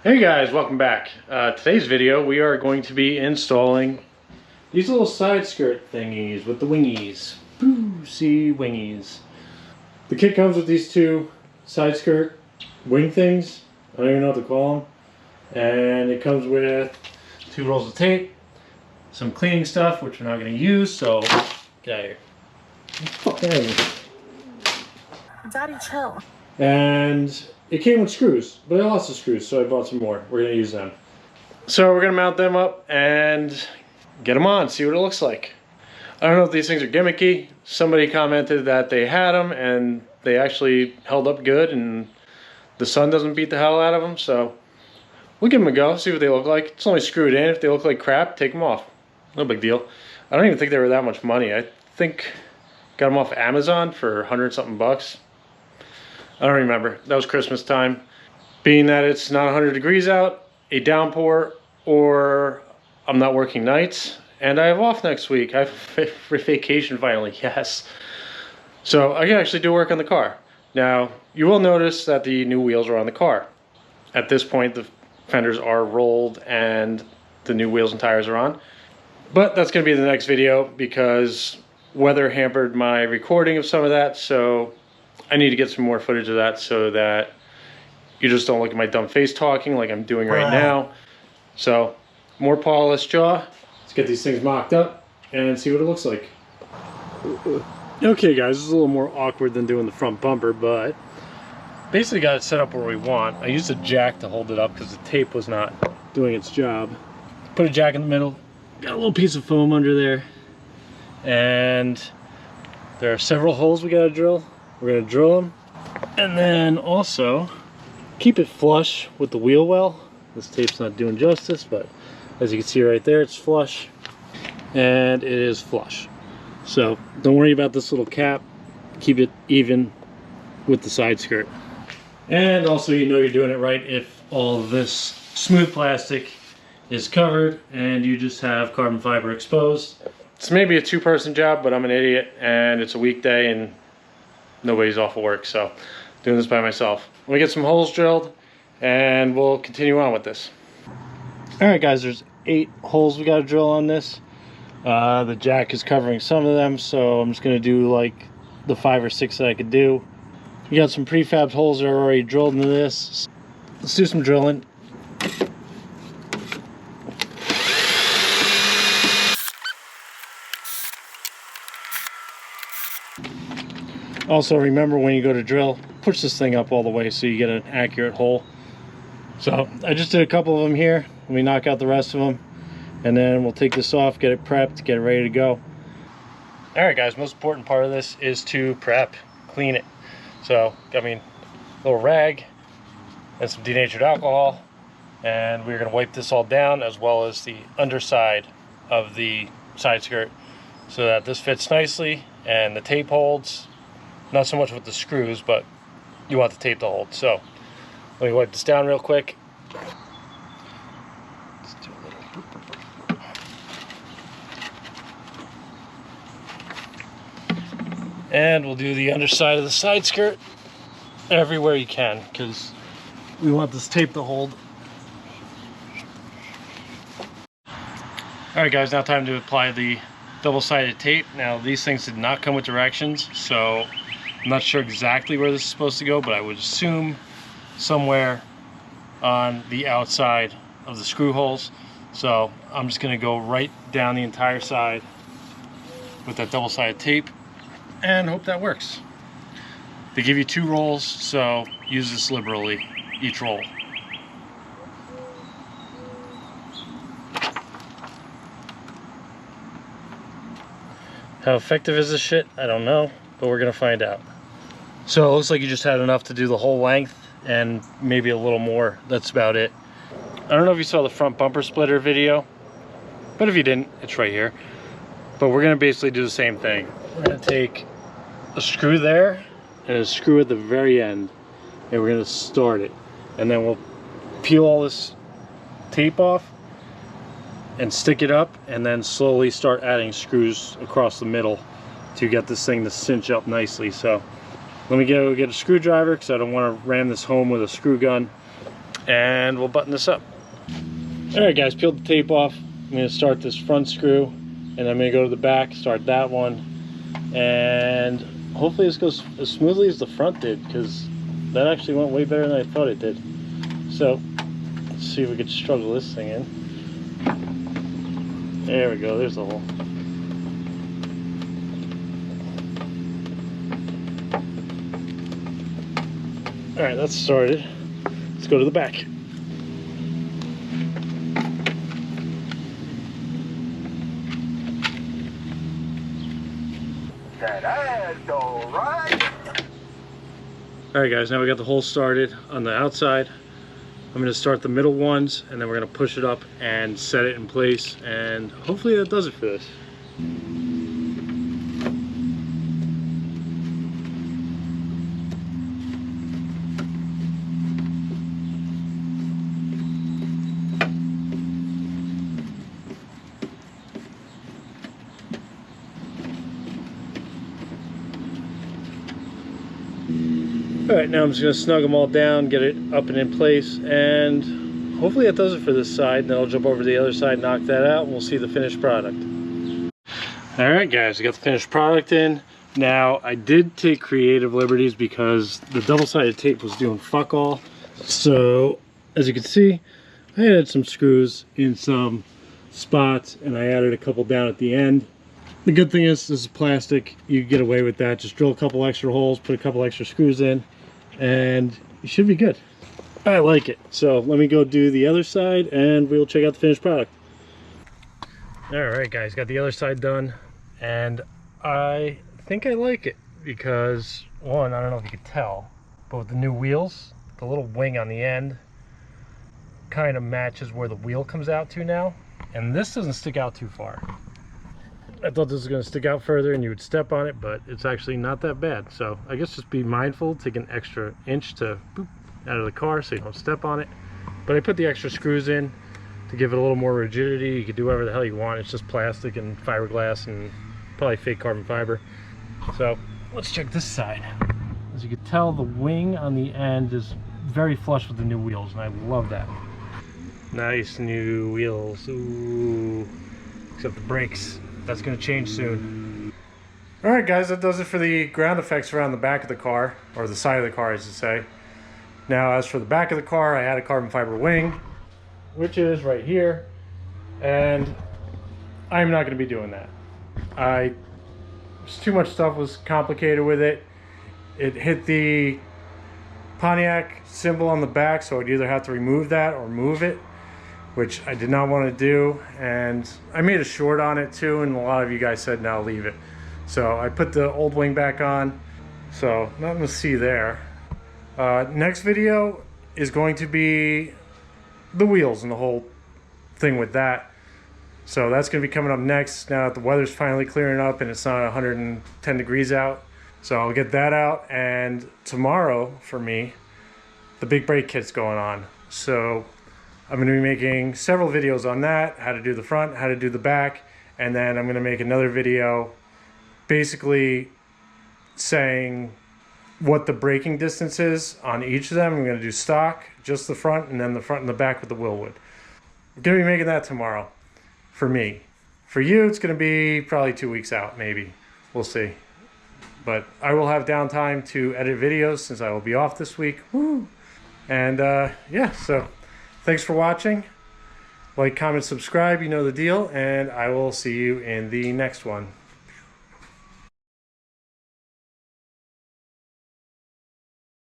Hey guys, welcome back. Today's video we are going to be installing these little side skirt thingies with the wingies. Boo, see, wingies. The kit comes with these two side skirt wing things. I don't even know what to call them. And it comes with 2 rolls of tape, some cleaning stuff which we're not going to use, so get out of here. Fuck out of here. Daddy, chill. And it came with screws, but I lost the screws, so I bought some more. We're gonna use them. So we're gonna mount them up and get them on, see what it looks like. I don't know if these things are gimmicky. Somebody commented that they had them and they actually held up good and the sun doesn't beat the hell out of them, so we'll give them a go, see what they look like. It's only screwed in. If they look like crap, take them off. No big deal. I don't even think they were that much money. I think got them off Amazon for 100 something bucks. I don't remember. That was Christmas time. Being that it's not 100 degrees out, a downpour, or I'm not working nights, and I have off next week. I have vacation finally, yes. So I can actually do work on the car. Now, you will notice that the new wheels are on the car. At this point, the fenders are rolled and the new wheels and tires are on. But that's going to be the next video because weather hampered my recording of some of that, so I need to get some more footage of that so that you just don't look at my dumb face talking like I'm doing right now. So, more polished jaw. Let's get these things mocked up and see what it looks like. Okay guys, this is a little more awkward than doing the front bumper, but basically got it set up where we want. I used a jack to hold it up because the tape was not doing its job. Put a jack in the middle, got a little piece of foam under there, and there are several holes we gotta drill. We're going to drill them and then also keep it flush with the wheel well. This tape's not doing justice, but as you can see right there, it's flush and it is flush. So don't worry about this little cap. Keep it even with the side skirt. And also, you know you're doing it right if all of this smooth plastic is covered and you just have carbon fiber exposed. It's maybe a 2-person job, but I'm an idiot and it's a weekday and nobody's off of work, so doing this by myself. Let me get some holes drilled and we'll continue on with this. Alright guys, there's 8 holes we got to drill on this. The jack is covering some of them, so I'm just going to do like the 5 or 6 that I could do. We got some prefab holes that are already drilled into this. Let's do some drilling. Also, remember when you go to drill, push this thing up all the way so you get an accurate hole. So I just did a couple of them here. Let me knock out the rest of them and then we'll take this off, get it prepped, get it ready to go. All right guys, most important part of this is to prep, clean it. So got me a little rag and some denatured alcohol, and we're going to wipe this all down as well as the underside of the side skirt so that this fits nicely and the tape holds. Not so much with the screws, but you want the tape to hold. So let me wipe this down real quick. Let's do a little and we'll do the underside of the side skirt everywhere you can because we want this tape to hold. Alright guys, now time to apply the double-sided tape. Now these things did not come with directions, so I'm not sure exactly where this is supposed to go, but I would assume somewhere on the outside of the screw holes. So I'm just going to go right down the entire side with that double-sided tape and hope that works. They give you 2 rolls, so use this liberally, each roll. How effective is this shit? I don't know, but we're going to find out. So it looks like you just had enough to do the whole length and maybe a little more. That's about it. I don't know if you saw the front bumper splitter video, but if you didn't, it's right here. But we're gonna basically do the same thing. We're gonna take a screw there and a screw at the very end, and we're gonna start it. And then we'll peel all this tape off and stick it up, and then slowly start adding screws across the middle to get this thing to cinch up nicely. So let me go get a screwdriver because I don't want to ram this home with a screw gun. and we'll button this up. All right, guys, peeled the tape off. I'm going to start this front screw, and I'm going to go to the back, start that one, and hopefully this goes as smoothly as the front did, because that actually went way better than I thought it did. So let's see if we could struggle this thing in. There we go, there's the hole. All right, that's started. Let's go to the back. All right, guys, now we got the hole started on the outside. I'm going to start the middle ones, and then we're going to push it up and set it in place, and hopefully that does it for this. Alright, now I'm just going to snug them all down, get it up and in place, and hopefully that does it for this side. Then I'll jump over to the other side, knock that out, and we'll see the finished product. Alright guys, I got the finished product in. Now, I did take creative liberties because the double-sided tape was doing fuck all. So, as you can see, I added some screws in some spots, and I added a couple down at the end. The good thing is, this is plastic. You can get away with that. Just drill a couple extra holes, put a couple extra screws in, and you should be good. I like it. So let me go do the other side and we'll check out the finished product. All right, guys, got the other side done, and I think I like it because, one, I don't know if you could tell, but with the new wheels, the little wing on the end kind of matches where the wheel comes out to now, and this doesn't stick out too far. I thought this was going to stick out further and you would step on it, but it's actually not that bad. So I guess just be mindful, take an extra inch to boop out of the car so you don't step on it. But I put the extra screws in to give it a little more rigidity. You can do whatever the hell you want. It's just plastic and fiberglass and probably fake carbon fiber. So let's check this side. As you can tell, the wing on the end is very flush with the new wheels, and I love that. Nice new wheels. Ooh, except the brakes. That's going to change soon. Alright guys, that does it for the ground effects around the back of the car, or the side of the car I should say. Now as for the back of the car, I had a carbon fiber wing, which is right here, and I'm not going to be doing that. Too much stuff was complicated with it. It hit the Pontiac symbol on the back, so I'd either have to remove that or move it, which I did not want to do, and I made a short on it too, and a lot of you guys said now leave it. So I put the old wing back on, so nothing to see there. Next video is going to be the wheels and the whole thing with that. So that's going to be coming up next, now that the weather's finally clearing up and it's not 110 degrees out. So I'll get that out, and tomorrow for me, the big brake kit's going on. So I'm going to be making several videos on that, how to do the front, how to do the back, and then I'm going to make another video basically saying what the braking distance is on each of them. I'm going to do stock, just the front, and then the front and the back with the Willwood. I'm going to be making that tomorrow for me. For you, it's going to be probably 2 weeks out, maybe. We'll see. But I will have downtime to edit videos since I will be off this week. Woo! And yeah, so thanks for watching. Like, comment, subscribe, you know the deal, and I will see you in the next one.